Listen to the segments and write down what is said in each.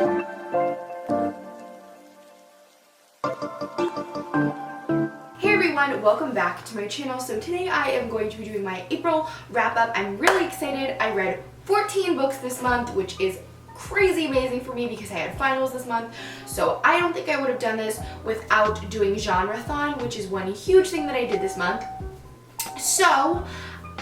Hey everyone, welcome back to my channel. So today I am going to be doing my April wrap up. I'm really excited. I read 14 books this month, which is crazy amazing for me because I had finals this month. So I don't think I would have done this without doing Genreathon, which is one huge thing that I did this month. So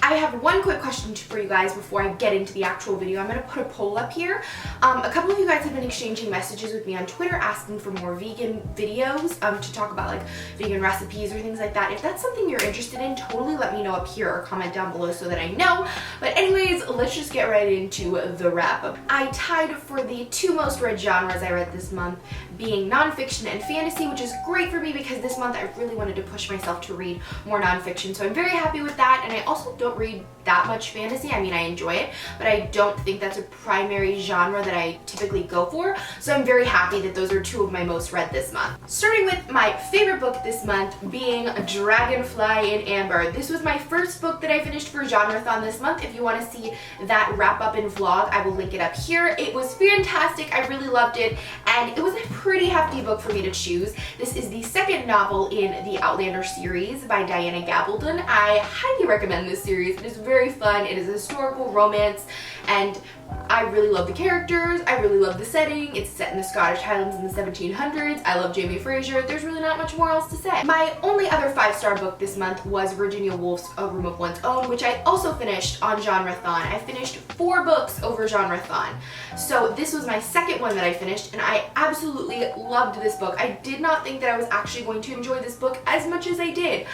I have one quick question for you guys before I get into the actual video. I'm going to put a poll up here. A couple of you guys have been exchanging messages with me on Twitter asking for more vegan videos to talk about like vegan recipes or things like that. If that's something you're interested in, totally let me know up here or comment down below so that I know. But anyways, let's just get right into the wrap up. I tied for the two most read genres I read this month, being nonfiction and fantasy, which is great for me because this month I really wanted to push myself to read more nonfiction. So I'm very happy with that, and I also don't read that much fantasy. I mean, I enjoy it, but I don't think that's a primary genre that I typically go for. So I'm very happy that those are two of my most read this month. Starting with my favorite book this month being Dragonfly in Amber. This was my first book that I finished for Genreathon this month. If you want to see that wrap up and vlog, I will link it up here. It was fantastic. I really loved it, and it was a pretty hefty book for me to choose. This is the second novel in the Outlander series by Diana Gabaldon. I highly recommend this series. It is very fun. It is a historical romance, and I really love the characters. I really love the setting. It's set in the Scottish Highlands in the 1700s. I love Jamie Fraser. There's really not much more else to say. My only other 5-star book this month was Virginia Woolf's A Room of One's Own, which I also finished on Genreathon. I finished 4 books over Genreathon. So this was my second one that I finished, and I absolutely loved this book. I did not think that I was actually going to enjoy this book as much as I did.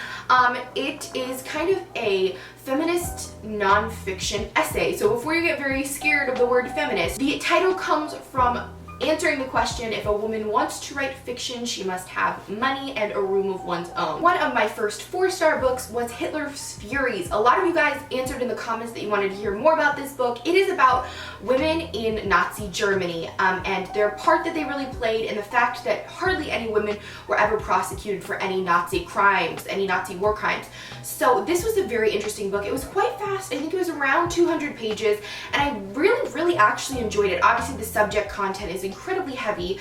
It is kind of a feminist nonfiction essay. So before you get very scared of the word feminist, the title comes from answering the question, if a woman wants to write fiction, she must have money and a room of one's own. One of my first 4-star books was Hitler's Furies. A lot of you guys answered in the comments that you wanted to hear more about this book. It is about women in Nazi Germany and their part that they really played, and the fact that hardly any women were ever prosecuted for any Nazi crimes, any Nazi war crimes. So this was a very interesting book. It was quite fast. I think it was around 200 pages, and I really actually enjoyed it. Obviously the subject content is incredibly heavy.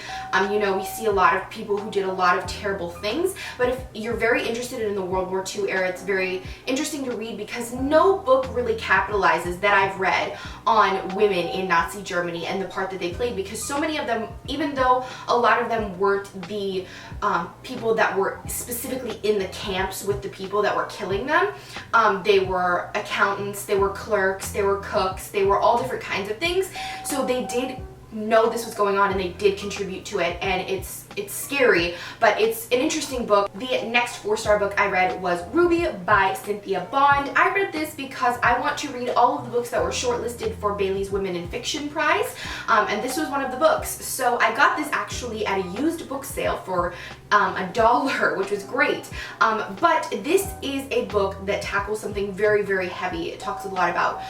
You know, we see a lot of people who did a lot of terrible things, but if you're very interested in the World War II era, it's very interesting to read because no book really capitalizes that I've read on women in Nazi Germany and the part that they played, because so many of them, even though a lot of them weren't the people that were specifically in the camps with the people that were killing them, they were accountants, they were clerks, they were cooks, they were all different kinds of things. So they did know this was going on and they did contribute to it, and it's scary, but it's an interesting book. The next 4-star book I read was Rubia by Cynthia Bond. I read this because I want to read all of the books that were shortlisted for Bailey's Women in Fiction Prize, and this was one of the books. So I got this actually at a used book sale for $1, which was great. But this is a book that tackles something very heavy. It talks a lot about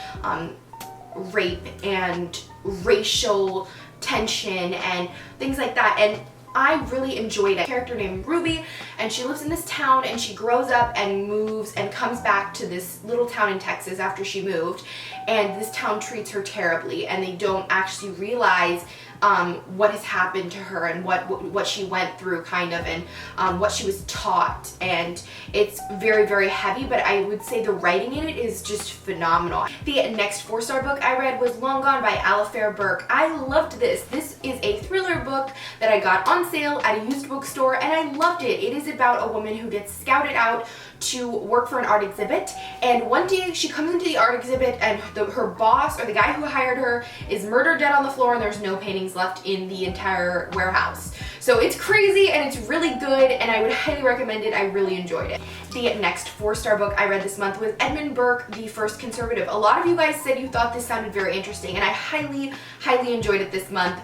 rape and racial tension and things like that, and I really enjoyed it. A character named Ruby, and she lives in this town, and she grows up and moves and comes back to this little town in Texas after she moved, and this town treats her terribly, and they don't actually realize what has happened to her and what she went through, kind of, and what she was taught. And it's very heavy, but I would say the writing in it is just phenomenal. The next 4-star book I read was Long Gone by Edmund Burke. I loved this. This is a thriller book that I got on sale at a used bookstore, and I loved it. It is about a woman who gets scouted out to work for an art exhibit, and one day she comes into the art exhibit and her boss, or the guy who hired her, is murdered dead on the floor, and there's no paintings left in the entire warehouse. So it's crazy and it's really good, and I would highly recommend it. I really enjoyed it. The next 4-star book I read this month was Edmund Burke, The First Conservative. A lot of you guys said you thought this sounded very interesting, and I highly enjoyed it this month.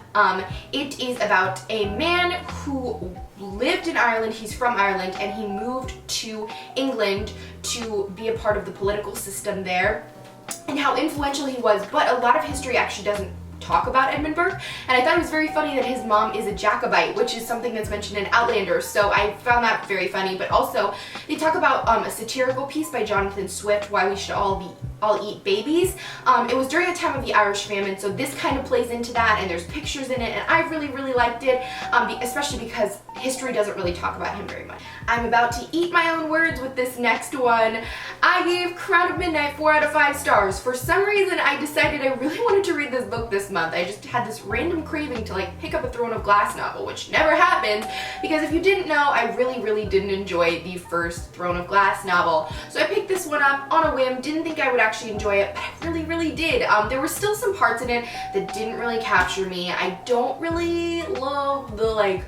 It is about a man who lived in Ireland. He's from Ireland, and he moved to England to be a part of the political system there, and how influential he was. But a lot of history actually doesn't talk about Edmund Burke, and I thought it was very funny that his mom is a Jacobite, which is something that's mentioned in Outlander, so I found that very funny. But also they talk about a satirical piece by Jonathan Swift, Why We Should All Be I'll eat babies. It was during the time of the Irish famine, so this kind of plays into that, and there's pictures in it, and I really, really liked it, especially because history doesn't really talk about him very much. I'm about to eat my own words with this next one. I gave Crown of Midnight 4 out of 5 stars. For some reason, I decided I really wanted to read this book this month. I just had this random craving to like pick up a Throne of Glass novel, which never happened, because if you didn't know, I really, really didn't enjoy the first Throne of Glass novel. So I picked this one up on a whim, didn't think I would actually enjoy it, but I really, really did. There were still some parts in it that didn't really capture me. I don't really love the like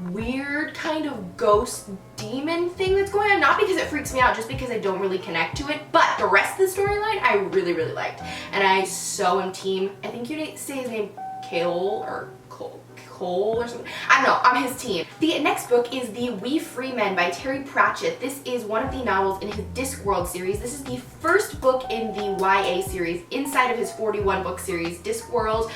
weird kind of ghost demon thing that's going on, not because it freaks me out, just because I don't really connect to it, but the rest of the storyline I really, really liked, and I so am team, I think you say his name, Cole or Cole or something, I don't know, I'm his team. The next book is The We Free Men by Terry Pratchett. This is one of the novels in his Discworld series. This is the first book in the YA series inside of his 41 book series, Discworld.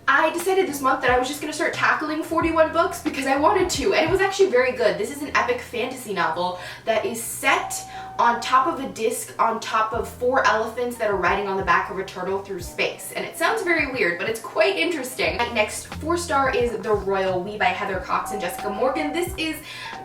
I decided this month that I was just going to start tackling 41 books because I wanted to, and it was actually very good. This is an epic fantasy novel that is set on top of a disc on top of 4 elephants that are riding on the back of a turtle through space. And it sounds very weird, but it's quite interesting. My next 4-star is The Royal Levi by Heather Cox and Jessica Morgan. This is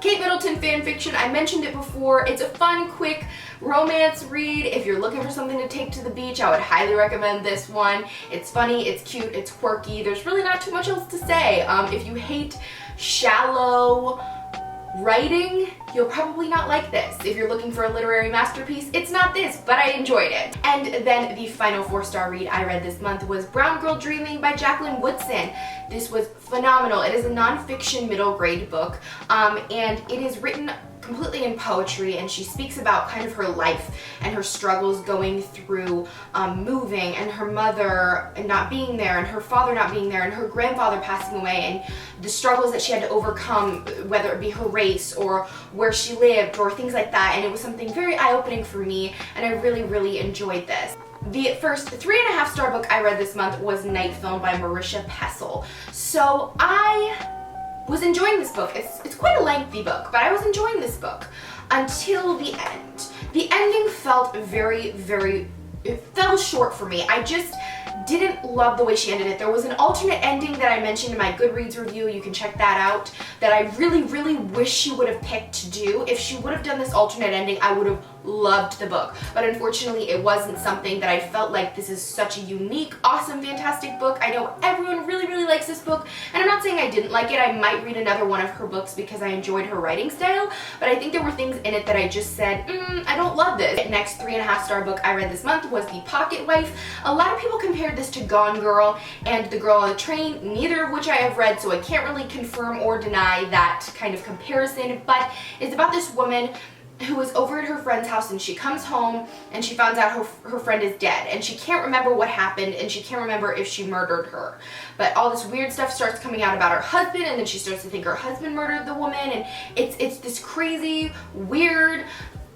Kate Middleton fan fiction. I mentioned it before. It's a fun, quick romance read. If you're looking for something to take to the beach, I would highly recommend this one. It's funny, it's cute, it's quirky. There's really not too much else to say. If you hate shallow writing, you'll probably not like this. If you're looking for a literary masterpiece, it's not this, but I enjoyed it. And then the final 4-star read I read this month was Brown Girl Dreaming by Jacqueline Woodson. This was phenomenal. It is a nonfiction middle grade book, and it is written completely in poetry, and she speaks about kind of her life and her struggles going through moving, and her mother not being there, and her father not being there, and her grandfather passing away, and the struggles that she had to overcome, whether it be her race or where she lived or things like that. And it was something very eye-opening for me, and I really, really enjoyed this. The first 3.5-star book I read this month was Night Film by Marisha Pessel. So I was enjoying this book. It's quite a lengthy book, but I was enjoying this book until the end. The ending felt very, it fell short for me. I just didn't love the way she ended it. There was an alternate ending that I mentioned in my Goodreads review, you can check that out, that I really, really wish she would have picked to do. If she would have done this alternate ending, I would have loved the book, but unfortunately it wasn't something that I felt like. This is such a unique, awesome, fantastic book. I know everyone really, really likes this book, and I'm not saying I didn't like it. I might read another one of her books because I enjoyed her writing style, but I think there were things in it that I just said, I don't love this. The next 3.5-star book I read this month was The Pocket Wife. A lot of people compared this to Gone Girl and The Girl on the Train, neither of which I have read, so I can't really confirm or deny that kind of comparison, but it's about this woman who is over at her friend's house, and she comes home and she finds out her friend is dead, and she can't remember what happened, and she can't remember if she murdered her. But all this weird stuff starts coming out about her husband, and then she starts to think her husband murdered the woman, and it's this crazy, weird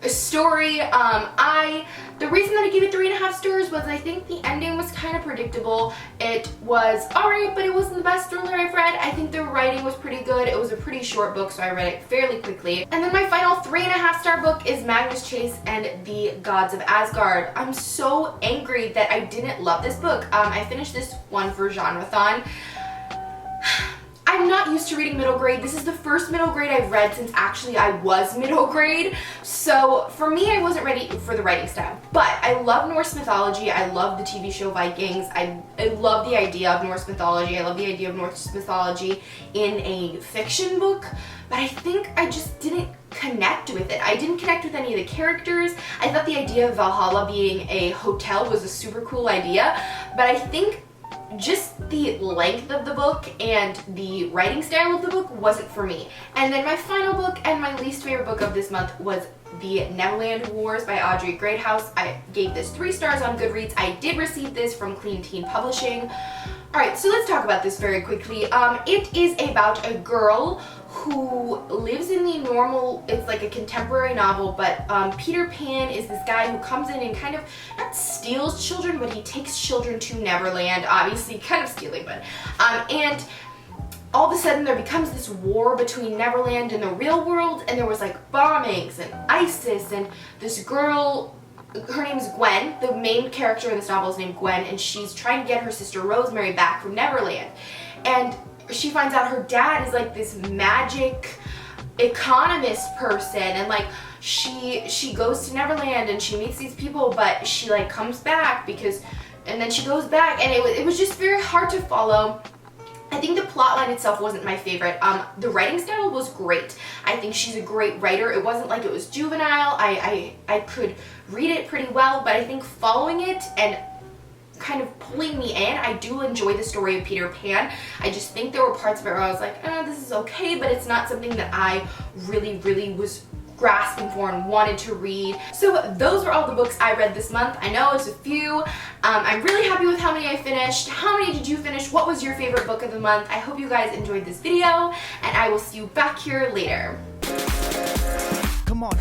story. The reason that I gave it 3.5 stars was I think the ending was kind of predictable. It was alright, but it wasn't the best thriller I've read. I think the writing was pretty good. It was a pretty short book, so I read it fairly quickly. And then my final 3.5-star book is Magnus Chase and the Gods of Asgard. I'm so angry that I didn't love this book. I finished this one for Genreathon. I'm not used to reading middle grade. This is the first middle grade I've read since actually I was middle grade. So for me, I wasn't ready for the writing style. But I love Norse mythology. I love the TV show Vikings. I love the idea of Norse mythology. I love the idea of Norse mythology in a fiction book. But I think I just didn't connect with it. I didn't connect with any of the characters. I thought the idea of Valhalla being a hotel was a super cool idea. But I think just the length of the book and the writing style of the book wasn't for me. And then my final book and my least favorite book of this month was The Neverland Wars by Audrey Greathouse. I gave this 3 stars on Goodreads. I did receive this from Clean Teen Publishing. Alright, so let's talk about this very quickly. It is about a girl who lives in the normal, it's like a contemporary novel, but Peter Pan is this guy who comes in and kind of, not steals children, but he takes children to Neverland, obviously kind of stealing, but, and all of a sudden there becomes this war between Neverland and the real world, and there was like bombings and ISIS, and this girl her name is Gwen. The main character in this novel is named Gwen, and she's trying to get her sister Rosemary back from Neverland. And she finds out her dad is like this magic economist person, and like she goes to Neverland and she meets these people, but she like comes back and then she goes back, and it was just very hard to follow. I think the plot line itself wasn't my favorite. The writing style was great. I think she's a great writer. It wasn't like it was juvenile. I could read it pretty well, but I think following it and kind of pulling me in, I do enjoy the story of Peter Pan. I just think there were parts of it where I was like, this is okay, but it's not something that I really was grasping for and wanted to read. So those are all the books I read this month. I know it's a few. I'm really happy with how many I finished. How many did you finish? What was your favorite book of the month? I hope you guys enjoyed this video, and I will see you back here later. Come on.